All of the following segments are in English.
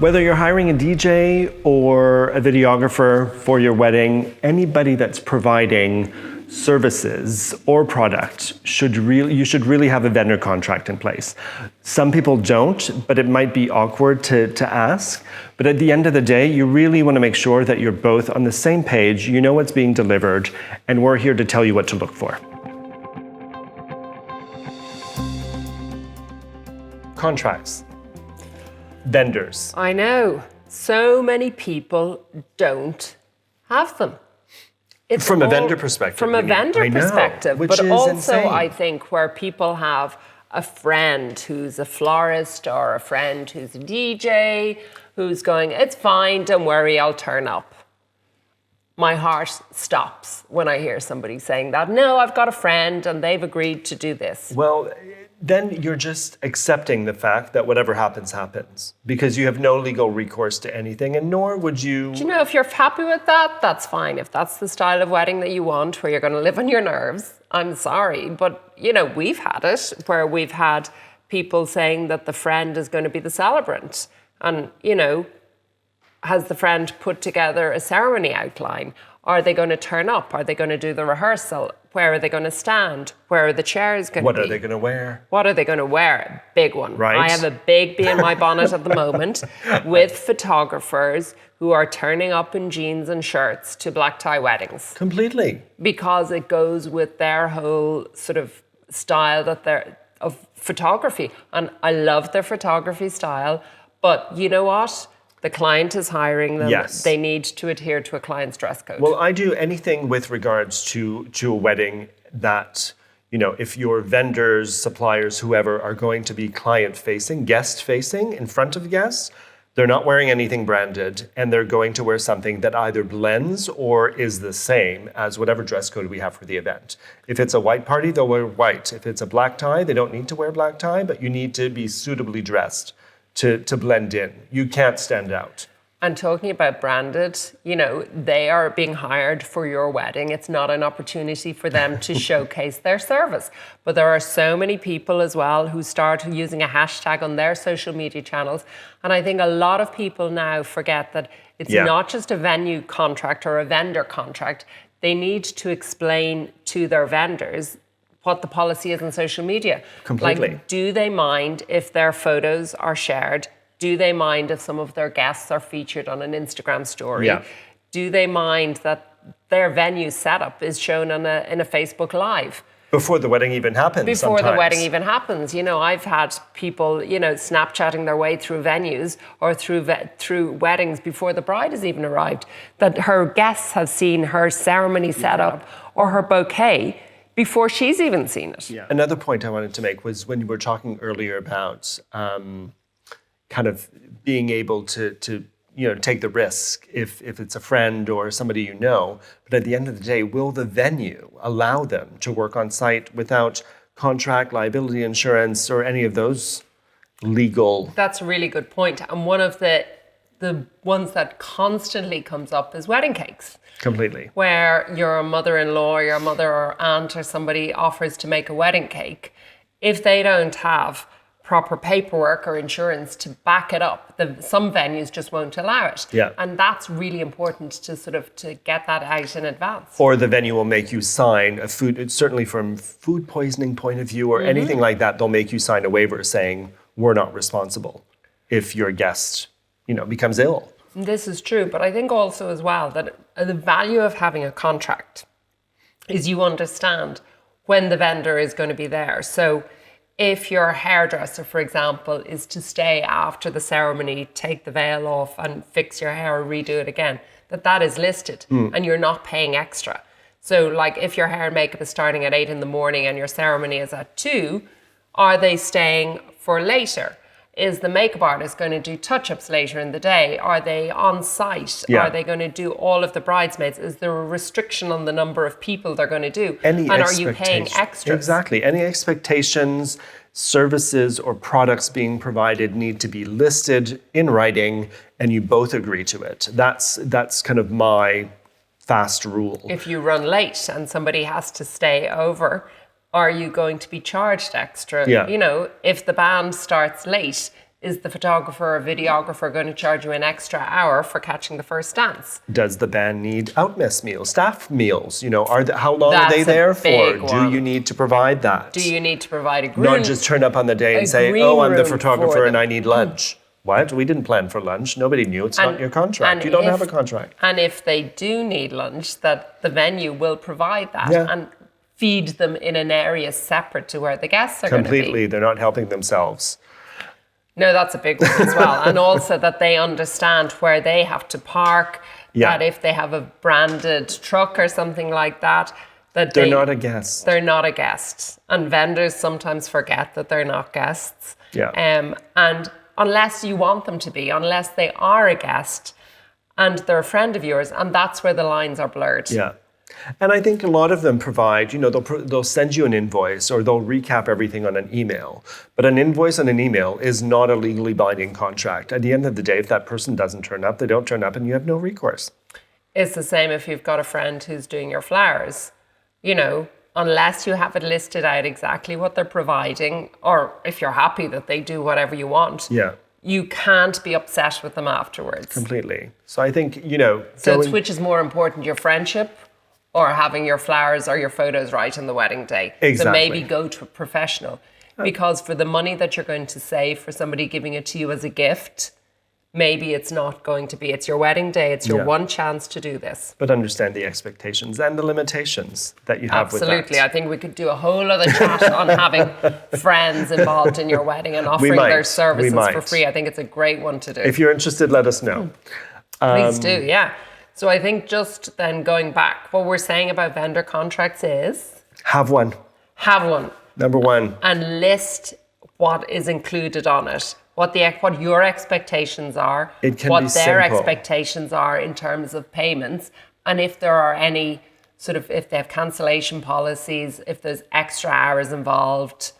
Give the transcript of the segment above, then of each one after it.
Whether you're hiring a DJ or a videographer for your wedding, anybody that's providing services or product you should really have a vendor contract in place. Some people don't, but it might be awkward to ask. But at the end of the day, you really want to make sure that you're both on the same page, you know what's being delivered, and we're here to tell you what to look for. Contracts. Vendors. I know. So many people don't have them. It's from a vendor perspective. From a vendor perspective. Which but is also, insane. I think, where people have a friend who's a florist or a friend who's a DJ who's going, it's fine, don't worry, I'll turn up. My heart stops when I hear somebody saying that. No, I've got a friend and they've agreed to do this. Well, then you're just accepting the fact that whatever happens, happens. Because you have no legal recourse to anything, and nor would you... Do you know, if you're happy with that, that's fine. If that's the style of wedding that you want, where you're going to live on your nerves, I'm sorry. But, you know, we've had it, where we've had people saying that the friend is going to be the celebrant. And, you know, has the friend put together a ceremony outline? Are they going to turn up? Are they going to do the rehearsal? Where are they going to stand? Where are the chairs going to be? What are they going to wear? What are they going to wear? Big one. Right. I have a big bee in my bonnet at the moment with photographers who are turning up in jeans and shirts to black tie weddings. Completely. Because it goes with their whole sort of style of photography. And I love their photography style. But you know what? The client is hiring them. Yes. They need to adhere to a client's dress code. Well, I do anything with regards to a wedding that, you know, if your vendors, suppliers, whoever are going to be client-facing, guest-facing, in front of guests, they're not wearing anything branded, and they're going to wear something that either blends or is the same as whatever dress code we have for the event. If it's a white party, they'll wear white. If it's a black tie, they don't need to wear black tie, but you need to be suitably dressed to blend in. You can't stand out. And talking about branded, you know, they are being hired for your wedding. It's not an opportunity for them to showcase their service. But there are so many people as well who start using a hashtag on their social media channels. And I think a lot of people now forget that it's not just a venue contract or a vendor contract. They need to explain to their vendors what the policy is on social media. Completely. Like, do they mind if their photos are shared? Do they mind if some of their guests are featured on an Instagram story? Yeah. Do they mind that their venue setup is shown in a Facebook Live? Before the wedding even happens. Before sometimes. the wedding even happens. You know, I've had people, you know, Snapchatting their way through venues or through weddings before the bride has even arrived, that her guests have seen her ceremony setup or her bouquet before she's even seen it. Yeah. Another point I wanted to make was when you were talking earlier about kind of being able to you know, take the risk if it's a friend or somebody you know. But at the end of the day, will the venue allow them to work on site without contract, liability insurance, or any of those legal? That's a really good point. And one of the ones that constantly comes up is wedding cakes. Completely. Where your mother-in-law or your mother or aunt or somebody offers to make a wedding cake. If they don't have proper paperwork or insurance to back it up, some venues just won't allow it. Yeah. And that's really important to get that out in advance. Or the venue will make you sign a certainly from food poisoning point of view or anything like that, they'll make you sign a waiver saying, we're not responsible if your guest, you know, becomes ill. This is true, but I think also as well that the value of having a contract is you understand when the vendor is going to be there. So if your hairdresser, for example, is to stay after the ceremony, take the veil off and fix your hair or redo it again, that is listed and you're not paying extra. So like if your hair and makeup is starting at 8 in the morning and your ceremony is at 2, are they staying for later? Is the makeup artist going to do touch-ups later in the day? Are they on site? Yeah. Are they going to do all of the bridesmaids? Is there a restriction on the number of people they're going to do? And are you paying extras? Exactly. Any expectations, services, or products being provided need to be listed in writing, and you both agree to it. That's kind of my fast rule. If you run late and somebody has to stay over, are you going to be charged extra? Yeah. You know, if the band starts late, is the photographer or videographer going to charge you an extra hour for catching the first dance? Does the band need outmess meals, staff meals? You know, how long are That's they a there for? big Do one. you need to provide that? Do you need to provide a green? Not just turn up on the day and a say, green oh, I'm the room for photographer and them. I need lunch. What? We didn't plan for lunch. Nobody knew. It's not And- your contract. and You don't if- have a contract. And if they do need lunch, that the venue will provide that Yeah. and feed them in an area separate to where the guests are going to be. Completely. They're not helping themselves. No, that's a big one as well. And also that they understand where they have to park, Yeah. that if they have a branded truck or something like that, that They're not a guest. They're not a guest. And vendors sometimes forget that they're not guests. Yeah. And unless you want them to be, unless they are a guest and they're a friend of yours, and that's where the lines are blurred. Yeah. And I think a lot of them provide, you know, they'll send you an invoice or they'll recap everything on an email. But an invoice on an email is not a legally binding contract. At the end of the day, if that person doesn't turn up, they don't turn up and you have no recourse. It's the same if you've got a friend who's doing your flowers. You know, unless you have it listed out exactly what they're providing, or if you're happy that they do whatever you want, Yeah, you can't be upset with them afterwards. completely. So I think, you know, So it's going- which is more important, your friendship or having your flowers or your photos right on the wedding day? So Exactly. maybe go to a professional. Because for the money that you're going to save for somebody giving it to you as a gift, maybe it's not going to be. It's your wedding day. It's your Yeah. one chance to do this. but understand the expectations and the limitations that you have with Absolutely. that. I think we could do a whole other chat on having friends involved in your wedding and offering might. their We services for might. free. I think it's a great one to do. If you're interested, let us know. Please do, yeah. So I think just then going back, what we're saying about vendor contracts is Have one. have one Number one. and list what is included on it, what your expectations are, It can what be their simple. expectations are in terms of payments, and if there are any if they have cancellation policies, if there's extra hours involved.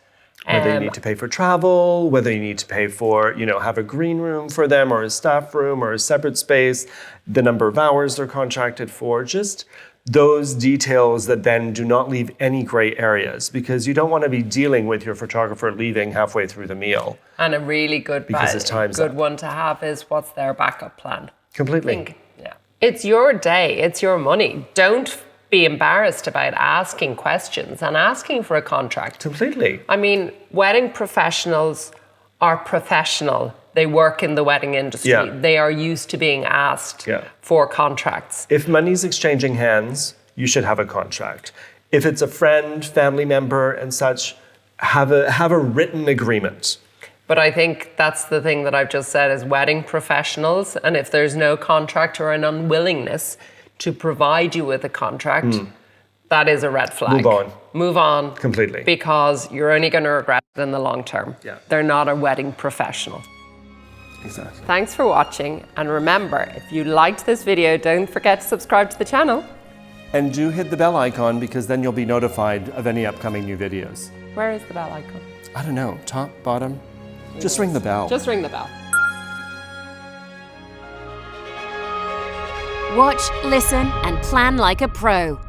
Whether you need to pay for travel, whether you need to pay for, you know, have a green room for them or a staff room or a separate space, the number of hours they're contracted for, just those details that then do not leave any gray areas because you don't want to be dealing with your photographer leaving halfway through the meal. And a really good Because his time's good up. one to have is what's their backup plan. Completely. Yeah. It's your day, it's your money. Don't be embarrassed about asking questions and asking for a contract. Completely. I mean, wedding professionals are professional. They work in the wedding industry. Yeah. They are used to being asked Yeah. for contracts. If money's exchanging hands, you should have a contract. If it's a friend, family member, and such, have a written agreement. But I think that's the thing that I've just said is wedding professionals. And if there's no contract or an unwillingness to provide you with a contract, that is a red flag. Move on. Move on. Completely. Because you're only going to regret it in the long term. Yeah. They're not a wedding professional. Exactly. Thanks for watching. And remember, if you liked this video, don't forget to subscribe to the channel. And do hit the bell icon because then you'll be notified of any upcoming new videos. Where is the bell icon? I don't know, top, bottom? Just ring the bell. Just ring the bell. Watch, listen, and plan like a pro.